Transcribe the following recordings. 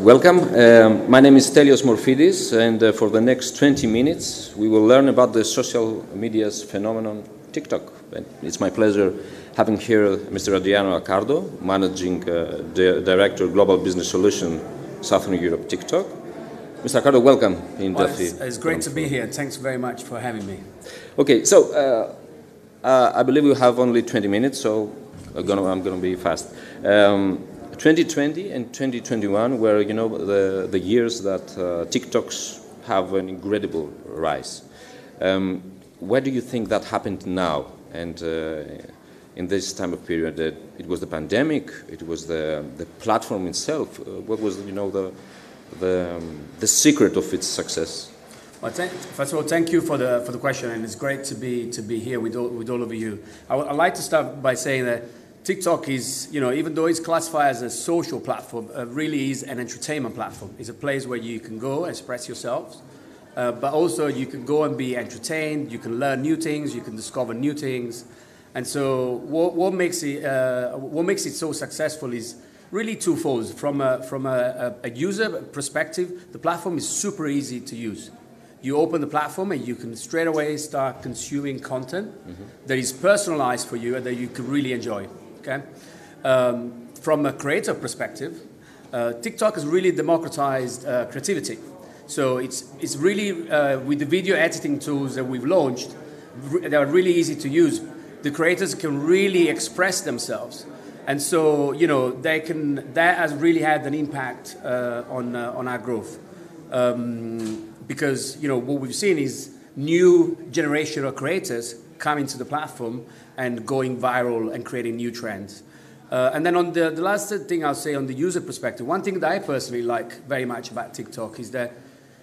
Welcome. My name is Stelios Morfidis, and for the next 20 minutes we will learn about the social media's phenomenon TikTok. And it's my pleasure having here Mr. Adriano Accardo, Managing Director, Global Business Solution, Southern Europe, TikTok. Mr. Accardo, welcome in Delphi. It's great to be here. Thanks very much for having me. Okay, so I believe we have only 20 minutes, so I'm going to be fast. 2020 and 2021 were, the years that TikToks have an incredible rise. Where do you think that happened now? And in this time of period, it was the pandemic, it was the platform itself. What was, the secret of its success? Well, first of all, thank you for the question, and it's great to be here with all of you. I'd like to start by saying that TikTok is, even though it's classified as a social platform, really is an entertainment platform. It's a place where you can go and express yourselves, but also you can go and be entertained, you can learn new things, you can discover new things. And so what makes it so successful is really twofold. From a user perspective, the platform is super easy to use. You open the platform and you can straight away start consuming content that is personalized for you and that you can really enjoy. Okay? From a creator perspective, TikTok has really democratized creativity. So it's really, with the video editing tools that we've launched, they are really easy to use. The creators can really express themselves. And so, that has really had an impact on our growth. Because, what we've seen is new generation of creators coming to the platform and going viral and creating new trends. And then on the last thing I'll say on the user perspective, one thing that I personally like very much about TikTok is that,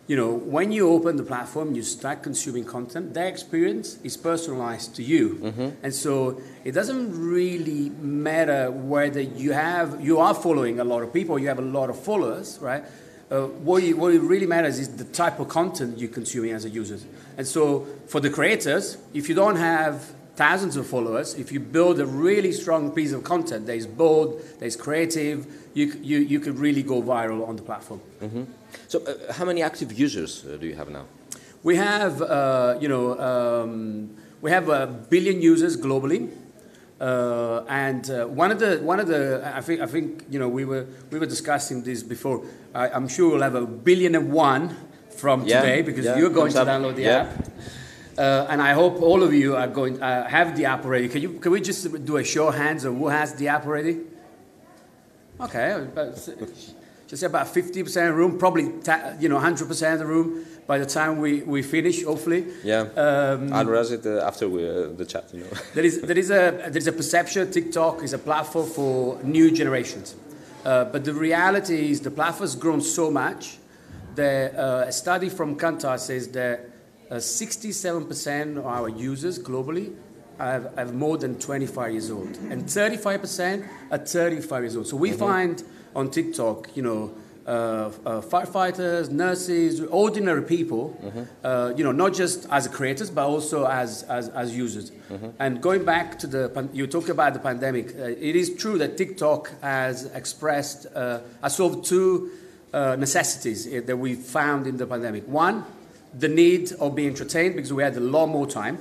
when you open the platform, you start consuming content, their experience is personalized to you. And so it doesn't really matter whether you are following a lot of people, you have a lot of followers, right? What it really matters is the type of content you're consuming as a user. And so for the creators, if you don't have thousands of followers, if you build a really strong piece of content that is bold, that is creative, you could really go viral on the platform. So how many active users do you have now? We have, we have 1 billion users globally. And one of the I think we were discussing this before. I'm sure we'll have 1 billion and one from today because you're going to download the app. And I hope all of you are going have the app already. Can we just do a show of hands of who has the app already? Okay, just about 50% of the room, probably 100% of the room by the time we finish, hopefully. Yeah, I'll raise it after the chat. There is a perception TikTok is a platform for new generations, but the reality is the platform has grown so much that a study from Kantar says that 67% of our users globally have more than 25 years old, and 35% are 35 years old. So we find on TikTok, firefighters, nurses, ordinary people, not just as creators, but also as users. And going back to you talked about the pandemic, it is true that TikTok has expressed, has solved two necessities that we found in the pandemic. One, the need of being entertained because we had a lot more time.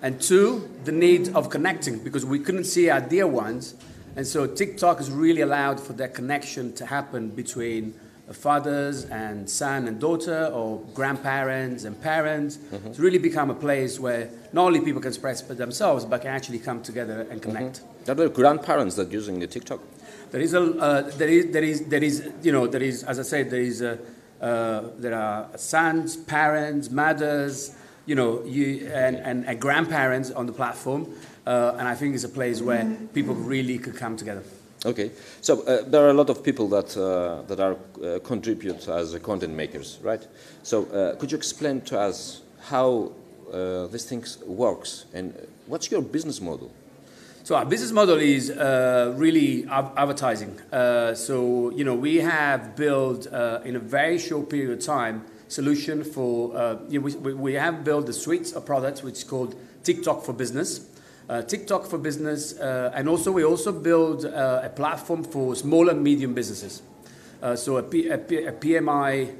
And two, the need of connecting because we couldn't see our dear ones. And so TikTok has really allowed for that connection to happen between fathers and son and daughter, or grandparents and parents. It's really become a place where not only people can express themselves, but can actually come together and connect. Are there grandparents that are using the TikTok? There is, as I said, there are sons, parents, mothers, and grandparents on the platform. And I think it's a place where people really could come together. Okay, so there are a lot of people that contribute as content makers, right? So could you explain to us how this thing works and what's your business model? So our business model is really advertising. We have built in a very short period of time solution for we have built a suite of products which is called TikTok for Business. TikTok for Business, and we also build a platform for small and medium businesses. so a PMI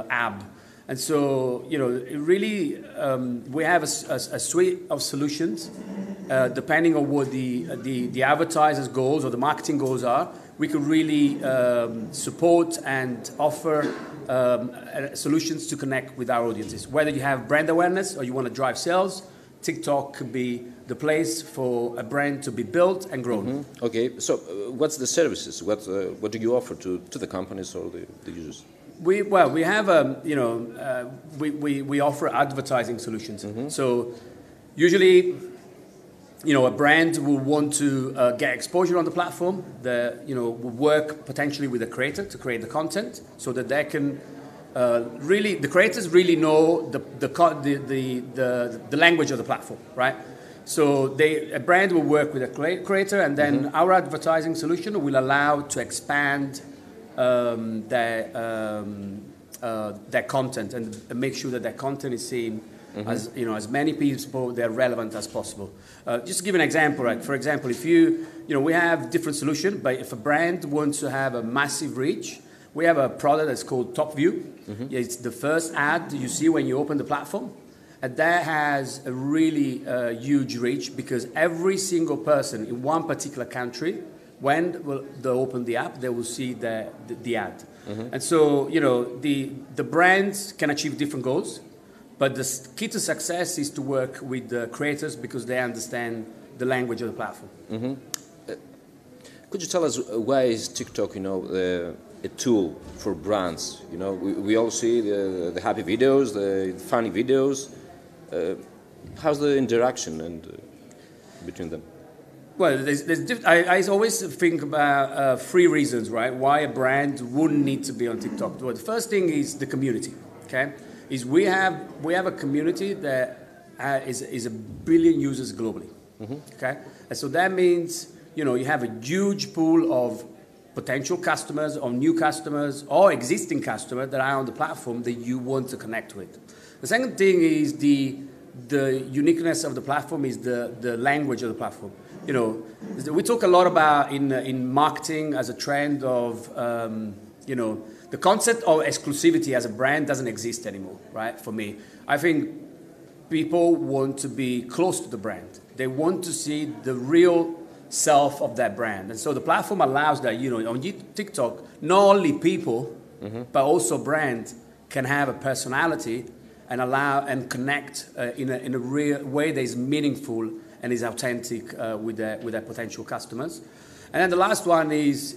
app. And so, you know, it really, we have a suite of solutions, depending on what the advertiser's goals or the marketing goals are. We could really support and offer solutions to connect with our audiences. Whether you have brand awareness or you want to drive sales, TikTok could be the place for a brand to be built and grown. Mm-hmm. Okay, so what's the services? What do you offer to the companies or the users? We have we offer advertising solutions. Mm-hmm. So usually, you know, a brand will want to get exposure on the platform. Will work potentially with a creator to create the content, so that they can the creators really know the language of the platform, right? So a brand will work with a creator, and then mm-hmm. our advertising solution will allow to expand their content and make sure that their content is seen mm-hmm. as many people they're relevant as possible. Just to give an example, right? For example, if we have different solutions, but if a brand wants to have a massive reach, we have a product that's called Top View. Mm-hmm. It's the first ad you see when you open the platform. And that has a really huge reach, because every single person in one particular country, when they open the app, they will see the ad. Mm-hmm. And so, the brands can achieve different goals, but the key to success is to work with the creators, because they understand the language of the platform. Mm-hmm. Could you tell us why is TikTok, a tool for brands? We all see the happy videos, the funny videos. How's the interaction between them? Well, I always think about 3 reasons, right, why a brand wouldn't need to be on TikTok. Well, the first thing is the community. Okay, we have a community that is 1 billion users globally. Mm-hmm. Okay, and so that means you have a huge pool of potential customers, or new customers, or existing customers that are on the platform that you want to connect with. The second thing is the uniqueness of the platform is the language of the platform. We talk a lot about in marketing as a trend of the concept of exclusivity as a brand doesn't exist anymore, right? For me, I think people want to be close to the brand. They want to see the real self of that brand, and so the platform allows that. On TikTok, not only people, mm-hmm. but also brands can have a personality and allow and connect in a real way that is meaningful and is authentic with their potential customers. And then the last one is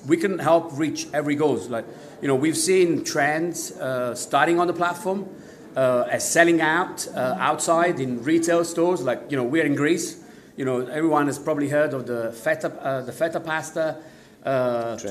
we can help reach every goal. Like we've seen trends starting on the platform as selling out outside in retail stores. Like we're in Greece. Everyone has probably heard of the feta pasta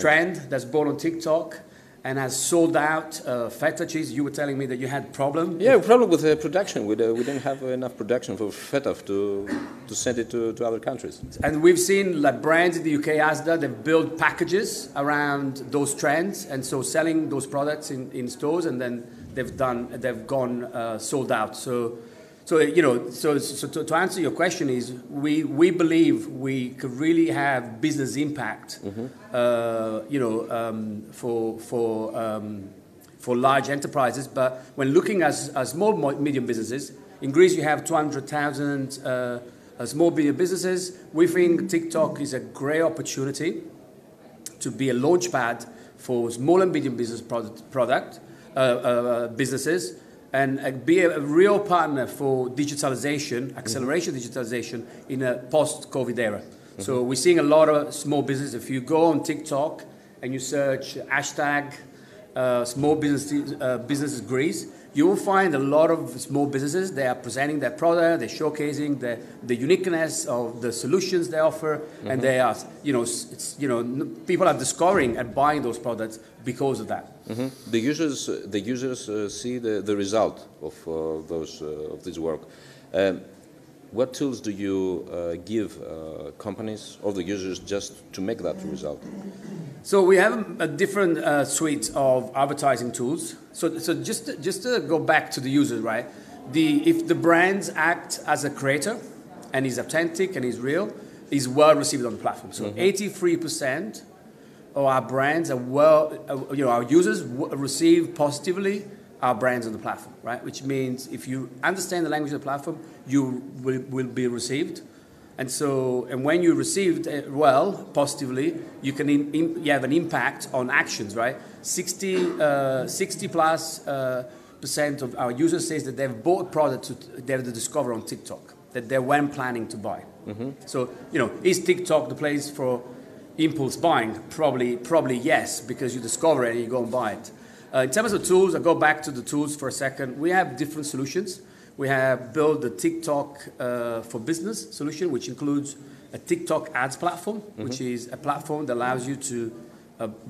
trend that's born on TikTok and has sold out feta cheese. You were telling me that you had problem. Yeah, problem with production. We didn't have enough production for feta to send it to other countries. And we've seen like brands in the UK, Asda, they've built packages around those trends, and so selling those products in stores, and then they've gone sold out. So to answer your question is we believe we could really have business impact, mm-hmm. For large enterprises. But when looking at small medium businesses, in Greece you have 200,000 small medium businesses. We think TikTok is a great opportunity to be a launchpad for small and medium business businesses. And be a real partner for digitalization, acceleration mm-hmm. digitalization in a post-COVID era. Mm-hmm. So we're seeing a lot of small businesses. If you go on TikTok and you search hashtag small businesses Greece, you will find a lot of small businesses. They are presenting their product, they're showcasing the uniqueness of the solutions they offer, mm-hmm. and they are, people are discovering and buying those products because of that. Mm-hmm. The users see the result of this work. What tools do you give companies or the users just to make that result? So we have a different suite of advertising tools. So just to go back to the user, right? If the brands act as a creator and is authentic and is real, is well received on the platform. So mm-hmm. 83% or our brands are our users receive positively our brands on the platform, right? Which means if you understand the language of the platform, you will be received. And when you received positively, you can you have an impact on actions, right? 60 plus percent of our users says that they've bought a product they've discovered on TikTok that they weren't planning to buy. So, is TikTok the place for impulse buying? Probably yes, because you discover it and you go and buy it. In terms of tools, I'll go back to the tools for a second. We have different solutions. We have built the TikTok for Business solution, which includes a TikTok ads platform, which is a platform that allows you to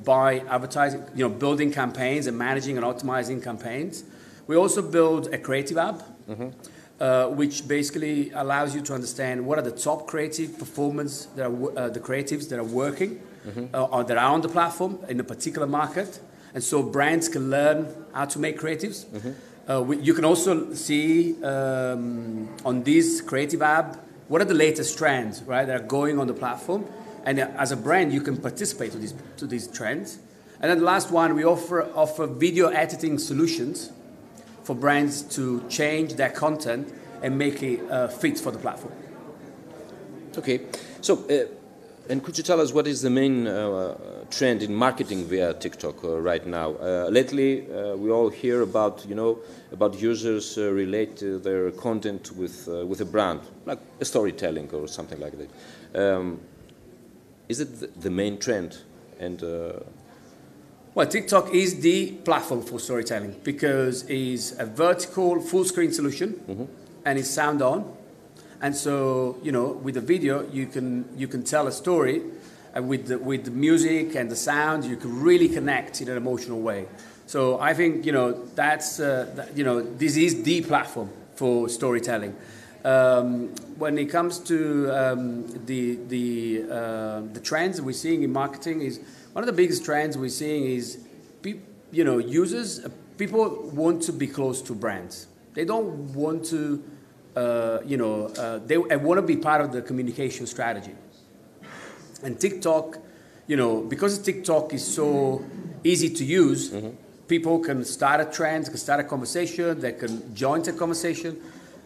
buy advertising, building campaigns and managing and optimizing campaigns. We also build a creative app, which basically allows you to understand what are the top creative performance, the creatives that are working or that are on the platform in a particular market. And so brands can learn how to make creatives. You can also see on this creative app, what are the latest trends, right, that are going on the platform. And as a brand, you can participate to these trends. And then the last one, we offer video editing solutions for brands to change their content and make it fit for the platform. Okay, so and could you tell us what is the main trend in marketing via TikTok right now? Lately, we all hear about about users relate their content with a brand, like a storytelling or something like that. Is it the main trend? And well, TikTok is the platform for storytelling because it's a vertical full-screen solution and it's sound on. And so, with the video, you can tell a story, and with the music and the sound, you can really connect in an emotional way. So I think that's this is the platform for storytelling. When it comes to the trends we're seeing in marketing, is one of the biggest trends we're seeing is users, people want to be close to brands. They don't want to. They want to be part of the communication strategy. And TikTok, because TikTok is so easy to use, people can start a trend, can start a conversation, they can join the conversation.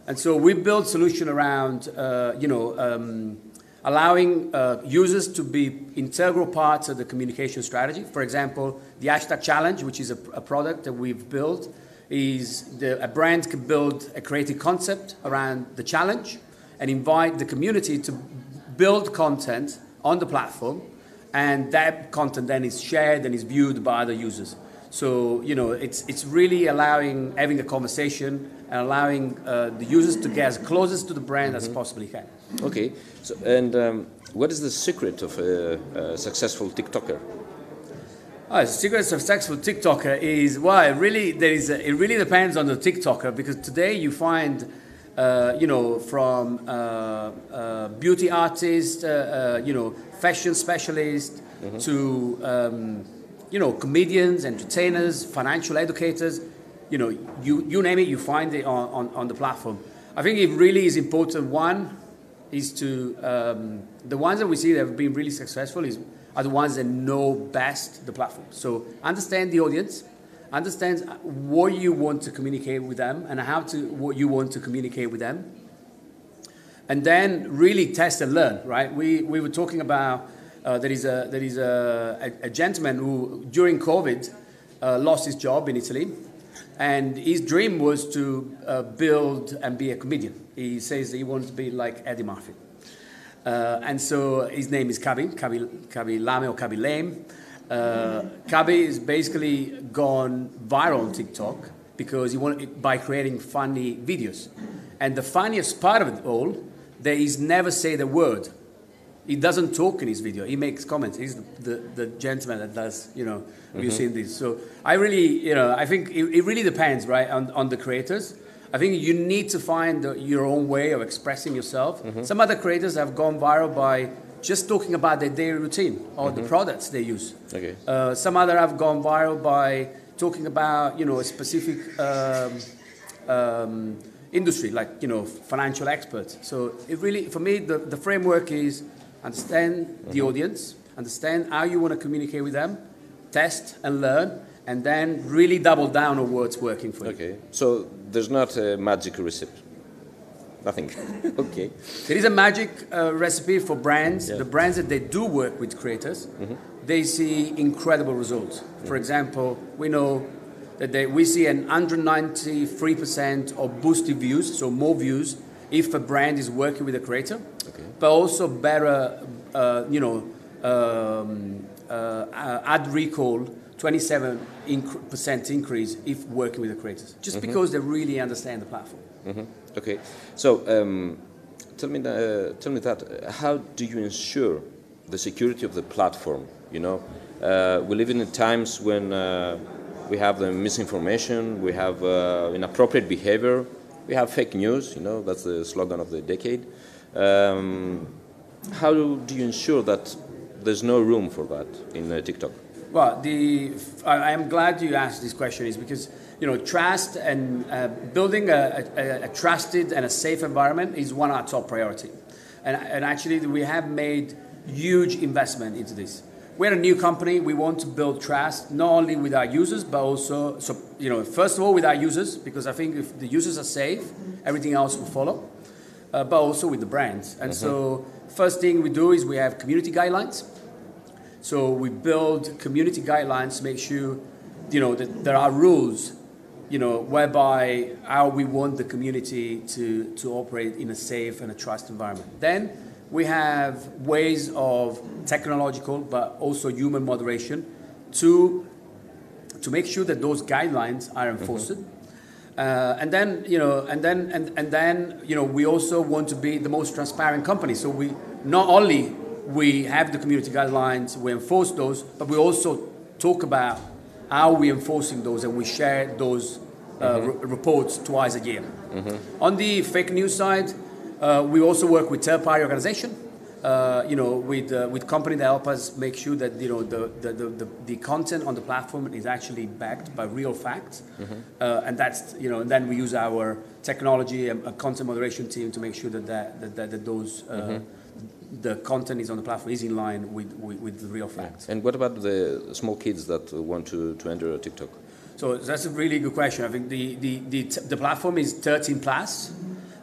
And so we build solution around, allowing users to be integral parts of the communication strategy. For example, the hashtag challenge, which is a product that we've built, is a brand can build a creative concept around the challenge and invite the community to build content on the platform, and that content then is shared and is viewed by other users. So it's really having a conversation and allowing the users to get as closest to the brand as possibly can. Okay, so and what is the secret of a successful TikToker? The secret of successful TikToker is, it really depends on the TikToker, because today you find, from beauty artists, fashion specialists, to, comedians, entertainers, financial educators, you name it, you find it on the platform. I think it really is important. One is to, the ones that we see that have been really successful are the ones that know best the platform. So understand the audience, understand what you want to communicate with them and what you want to communicate with them. And then really test and learn, right? We were talking about, there is a gentleman who, during COVID, lost his job in Italy. And his dream was to build and be a comedian. He says that he wants to be like Eddie Murphy. And so his name is Kabi Lame or Kabi Lame. Kabi is basically gone viral on TikTok because by creating funny videos. And the funniest part of it all, that he's never said a word. He doesn't talk in his video. He makes comments. He's the gentleman that does, you've seen this. So I really, I think it really depends, right, on the creators. I think you need to find your own way of expressing yourself. Some other creators have gone viral by just talking about their daily routine or the products they use. Okay. Some other have gone viral by talking about, a specific industry, like, financial experts. So it really, for me, the framework is understand the audience, understand how you want to communicate with them, test and learn, and then really double down on what's working for you. Okay, so there's not a magic recipe? Nothing. Okay. There is a magic recipe for brands. Yeah. The brands that they do work with creators, they see incredible results. For example, we know that we see an 193% of boosted views, so more views, if a brand is working with a creator, but also better, ad recall, 27% increase if working with the creators, just because they really understand the platform. Okay, so tell me that how do you ensure the security of the platform? You know, we live in times when we have the misinformation, we have inappropriate behavior, we have fake news. You know, that's the slogan of the decade. How do you ensure that there's no room for that in TikTok? Well, I am glad you asked this question, is because trust and building a trusted and a safe environment is one of our top priority, and actually we have made huge investment into this. We're a new company. We want to build trust not only with our users, but also, first of all with our users, because I think if the users are safe, everything else will follow, but also with the brands. And so first thing we do is we have community guidelines. So we build community guidelines to make sure, that there are rules, whereby how we want the community to operate in a safe and a trust environment. Then we have ways of technological but also human moderation to make sure that those guidelines are enforced. And then we also want to be the most transparent company. So we not only we have the community guidelines, we enforce those, but we also talk about how we're enforcing those, and we share those reports twice a year. On the fake news side, we also work with third-party organizations, with companies that help us make sure that the content on the platform is actually backed by real facts, and that's and then we use our technology and content moderation team to make sure that those the content is on the platform is in line with the real facts. And what about the small kids that want to enter TikTok? So that's a really good question. I think the platform is 13 plus,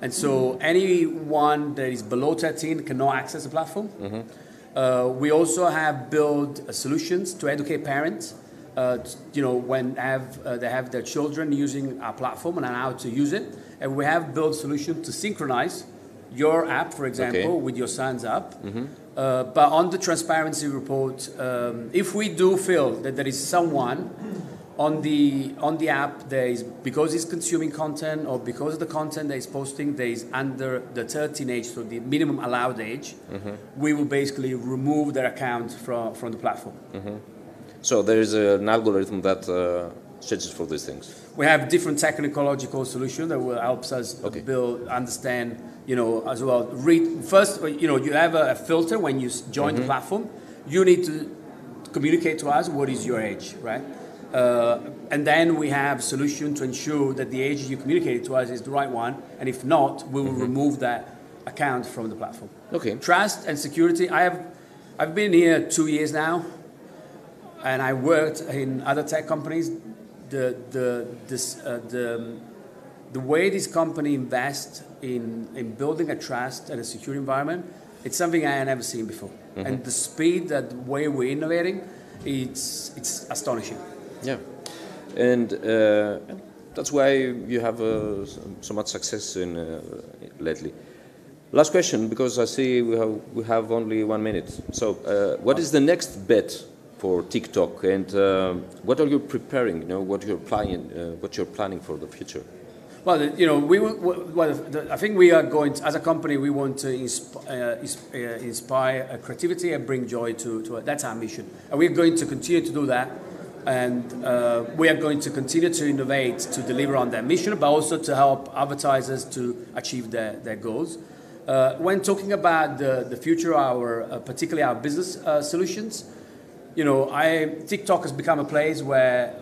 and so anyone that is below 13 cannot access the platform. We also have built solutions to educate parents, when they have their children using our platform and how to use it, and we have built solutions to synchronize your app, for example, with your son's app. But on the transparency report, if we do feel that there is someone on the app that is, because he's consuming content or because of the content that he's posting, that is under the 13 age, so the minimum allowed age, we will basically remove their account from the platform. So there is an algorithm that searches for these things. We have different technological solutions that will help us understand, as well. First, you have a filter when you join the platform. You need to communicate to us what is your age, right? And then we have solution to ensure that the age you communicated to us is the right one, and if not, we will remove that account from the platform. Okay. Trust and security. I've been here 2 years now, and I worked in other tech companies. The way this company invests in building a trust and a secure environment, it's something I had never seen before. And the speed, that way we're innovating, it's astonishing. Yeah, and that's why you have so much success in lately. Last question, because I see we have only 1 minute. So, what is the next bet for TikTok, and what are you preparing? What you're planning for the future? Well, I think we are going to, as a company, we want to inspire creativity and bring joy to it. That's our mission, and we're going to continue to do that. And we are going to continue to innovate to deliver on that mission, but also to help advertisers to achieve their goals. When talking about the future, particularly our business solutions, TikTok has become a place where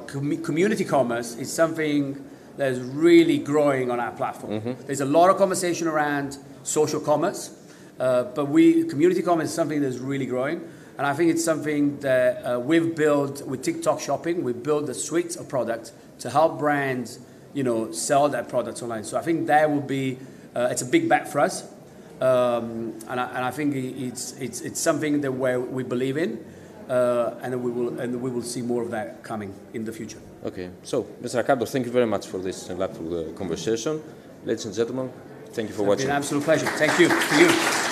community commerce is something that is really growing on our platform. There's a lot of conversation around social commerce, but community commerce is something that's really growing. And I think it's something that we've built with TikTok Shopping. We've built a suite of products to help brands, sell their products online. So I think that will be, it's a big bet for us. And I think it's something that we believe in, and we will see more of that coming in the future. Okay, so Mr. Ricardo, thank you very much for this delightful conversation. Ladies and gentlemen, thank you for watching. It's been an absolute pleasure. Thank you. To you.